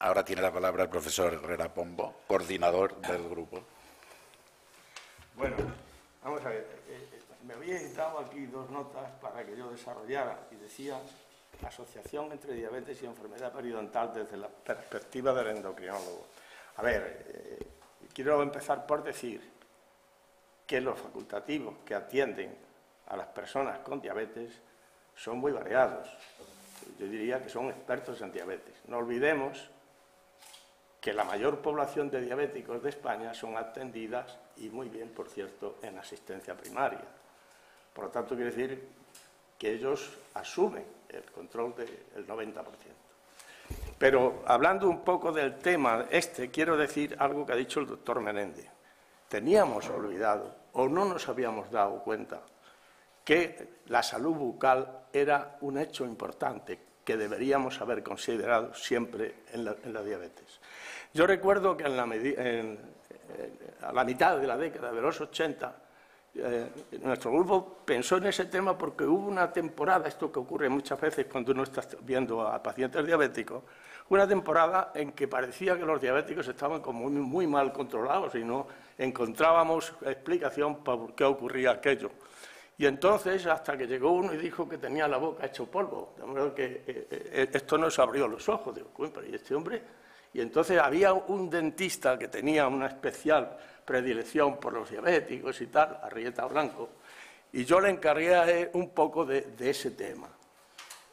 Ahora tiene la palabra el profesor Herrera Pombo, coordinador del grupo. Bueno, vamos a ver. Me había dado aquí dos notas para que yo desarrollara y decía asociación entre diabetes y enfermedad periodontal desde la perspectiva del endocrinólogo. A ver, quiero empezar por decir que los facultativos que atienden a las personas con diabetes son muy variados. Yo diría que son expertos en diabetes. No olvidemos que la mayor población de diabéticos de España son atendidas, y muy bien, por cierto, en asistencia primaria. Por lo tanto, quiere decir que ellos asumen el control del 90%. Pero, hablando un poco del tema quiero decir algo que ha dicho el doctor Menéndez. Teníamos olvidado, o no nos habíamos dado cuenta, que la salud bucal era un hecho importante que deberíamos haber considerado siempre en la diabetes. Yo recuerdo que a la mitad de la década de los 80, nuestro grupo pensó en ese tema porque hubo una temporada, esto que ocurre muchas veces cuando uno está viendo a pacientes diabéticos, una temporada en que parecía que los diabéticos estaban como muy mal controlados y no encontrábamos explicación por qué ocurría aquello. Y entonces, hasta que llegó uno y dijo que tenía la boca hecho polvo, de modo que esto nos abrió los ojos. Digo, pero ¿y este hombre? Y entonces había un dentista que tenía una especial predilección por los diabéticos y tal, Arrieta Blanco, y yo le encargué a él un poco de ese tema.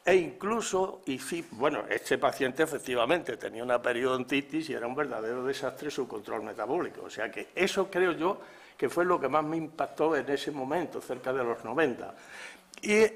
E incluso, este paciente efectivamente tenía una periodontitis y era un verdadero desastre su control metabólico. O sea que eso creo yo que fue lo que más me impactó en ese momento, cerca de los 90. Y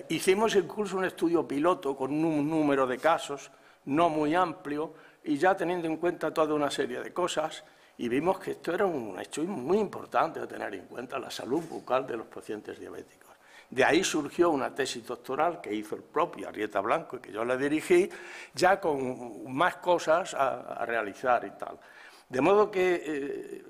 hicimos incluso un estudio piloto con un número de casos no muy amplio y ya teniendo en cuenta toda una serie de cosas, y vimos que esto era un hecho muy importante a tener en cuenta, la salud bucal de los pacientes diabéticos. De ahí surgió una tesis doctoral que hizo el propio Arrieta Blanco y que yo le dirigí, ya con más cosas a realizar y tal. De modo que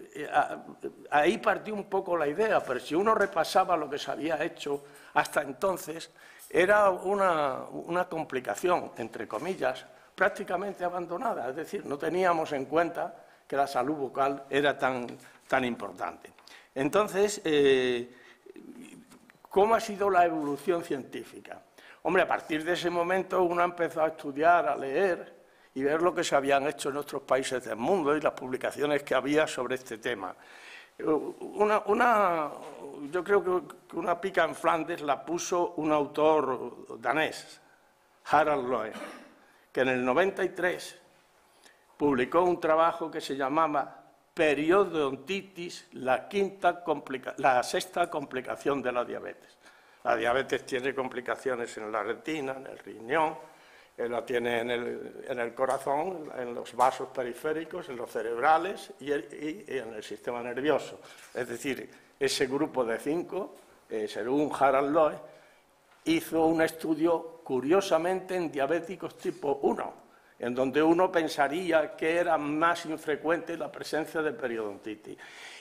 ahí partió un poco la idea, pero si uno repasaba lo que se había hecho hasta entonces, era una complicación, entre comillas, prácticamente abandonada. Es decir, no teníamos en cuenta que la salud bucal era tan importante. Entonces, ¿cómo ha sido la evolución científica? Hombre, a partir de ese momento uno ha empezado a estudiar, a leer y ver lo que se habían hecho en otros países del mundo y las publicaciones que había sobre este tema. Yo creo que una pica en Flandes la puso un autor danés, Harald Loe, que en el 93 publicó un trabajo que se llamaba Periodontitis, la sexta complicación de la diabetes. La diabetes tiene complicaciones en la retina, en el riñón, la tiene en el corazón, en los vasos periféricos, en los cerebrales y en el sistema nervioso. Es decir, ese grupo de 5, según Harald Loe, hizo un estudio curiosamente en diabéticos tipo 1, en donde uno pensaría que era más infrecuente la presencia de periodontitis.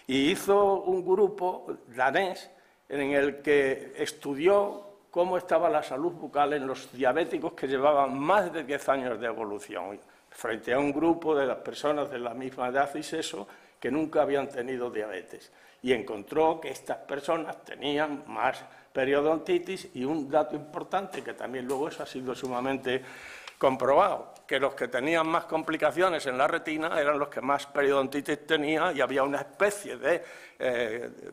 Y hizo un grupo danés en el que estudió cómo estaba la salud bucal en los diabéticos que llevaban más de 10 años de evolución, frente a un grupo de las personas de la misma edad y sexo que nunca habían tenido diabetes. Y encontró que estas personas tenían más periodontitis y un dato importante, que también luego eso ha sido sumamente comprobado, que los que tenían más complicaciones en la retina eran los que más periodontitis tenían y había una especie de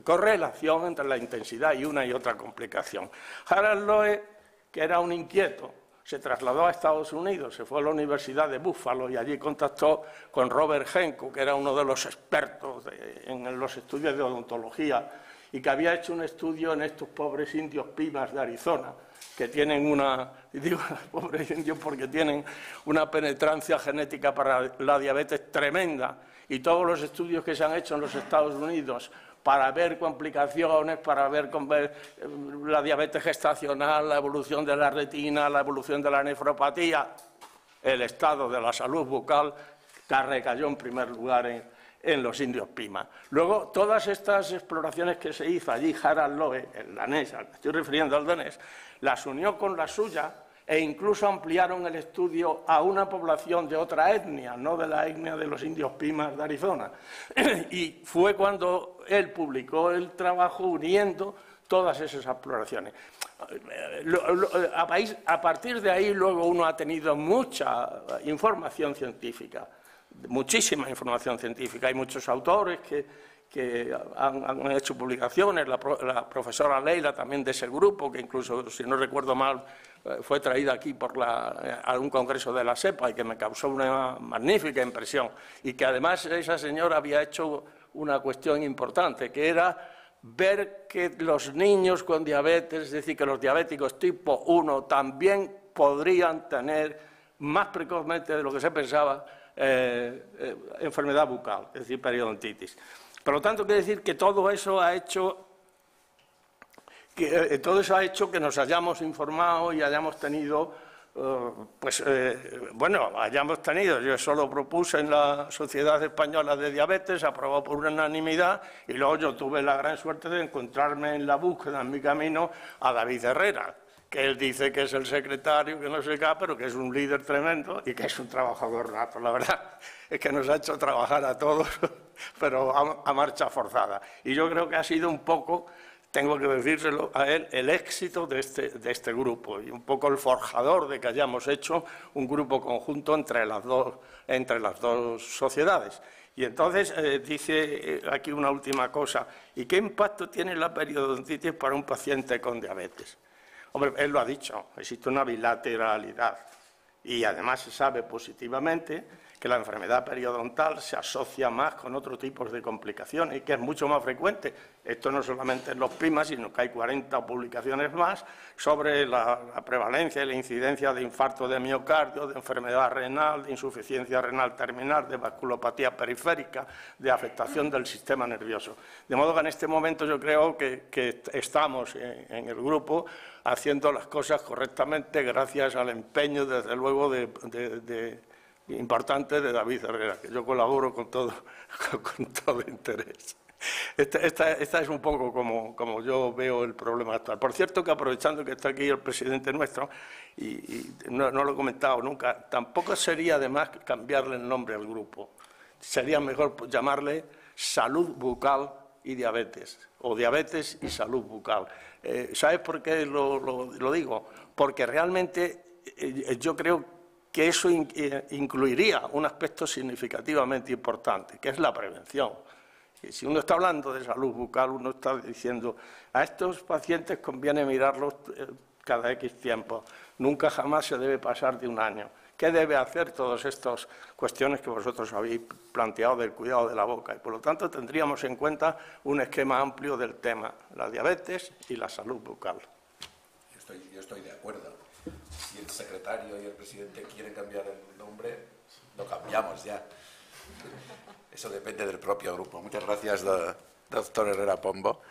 correlación entre la intensidad y una y otra complicación. Harald Loe, que era un inquieto, se trasladó a Estados Unidos, se fue a la Universidad de Buffalo y allí contactó con Robert Henko, que era uno de los expertos en los estudios de odontología y que había hecho un estudio en estos pobres indios pimas de Arizona, que tienen digo pobres indios porque tienen una penetrancia genética para la diabetes tremenda, y todos los estudios que se han hecho en los Estados Unidos para ver complicaciones, para ver la diabetes gestacional, la evolución de la retina, la evolución de la nefropatía, el estado de la salud bucal recayó en primer lugar en los indios Pima. Luego, todas estas exploraciones que se hizo allí, Harald Loe, el danés, al que estoy refiriendo al danés, las unió con la suya e incluso ampliaron el estudio a una población de otra etnia, no de la etnia de los indios Pimas de Arizona. Y fue cuando él publicó el trabajo uniendo todas esas exploraciones. A partir de ahí luego uno ha tenido mucha información científica, muchísima información científica. Hay muchos autores que han hecho publicaciones, la profesora Leila también de ese grupo, que incluso, si no recuerdo mal, fue traída aquí a un congreso de la SEPA y que me causó una magnífica impresión. Y que además esa señora había hecho una cuestión importante, que era ver que los niños con diabetes, es decir, que los diabéticos tipo 1 también podrían tener más precozmente de lo que se pensaba enfermedad bucal, es decir, periodontitis. Por lo tanto, quiere decir que todo eso ha hecho que nos hayamos informado y hayamos tenido, yo solo propuse en la Sociedad Española de Diabetes, aprobado por unanimidad, y luego yo tuve la gran suerte de encontrarme en la búsqueda, en mi camino, a David Herrera, que él dice que es el secretario, que no sé qué, pero que es un líder tremendo y que es un trabajador nato. La verdad es que nos ha hecho trabajar a todos, pero a marcha forzada. Y yo creo que ha sido un poco, tengo que decírselo a él, el éxito de este grupo y un poco el forjador de que hayamos hecho un grupo conjunto entre las dos sociedades. Y entonces dice aquí una última cosa: ¿y qué impacto tiene la periodontitis para un paciente con diabetes? Hombre, él lo ha dicho, existe una bilateralidad y además se sabe positivamente que la enfermedad periodontal se asocia más con otro tipo de complicaciones y que es mucho más frecuente. Esto no solamente en los PIMA, sino que hay 40 publicaciones más sobre la prevalencia y la incidencia de infarto de miocardio, de enfermedad renal, de insuficiencia renal terminal, de vasculopatía periférica, de afectación del sistema nervioso. De modo que en este momento yo creo que estamos en el grupo haciendo las cosas correctamente gracias al empeño, desde luego, importante de David Herrera, que yo colaboro con todo interés. Esta es un poco como yo veo el problema actual. Por cierto, que aprovechando que está aquí el presidente nuestro, y no lo he comentado nunca, tampoco sería de más cambiarle el nombre al grupo. Sería mejor llamarle Salud Bucal y Diabetes, o Diabetes y Salud Bucal. ¿Sabes por qué lo digo? Porque realmente yo creo que eso incluiría un aspecto significativamente importante, que es la prevención. Y si uno está hablando de salud bucal, uno está diciendo a estos pacientes conviene mirarlos cada X tiempo, nunca jamás se debe pasar de un año. ¿Qué debe hacer todas estas cuestiones que vosotros habéis planteado del cuidado de la boca? Y por lo tanto tendríamos en cuenta un esquema amplio del tema, la diabetes y la salud bucal. Yo estoy de acuerdo. Si el secretario y el presidente quieren cambiar el nombre, lo cambiamos ya. Eso depende del propio grupo. Muchas gracias, doctor Herrera Pombo.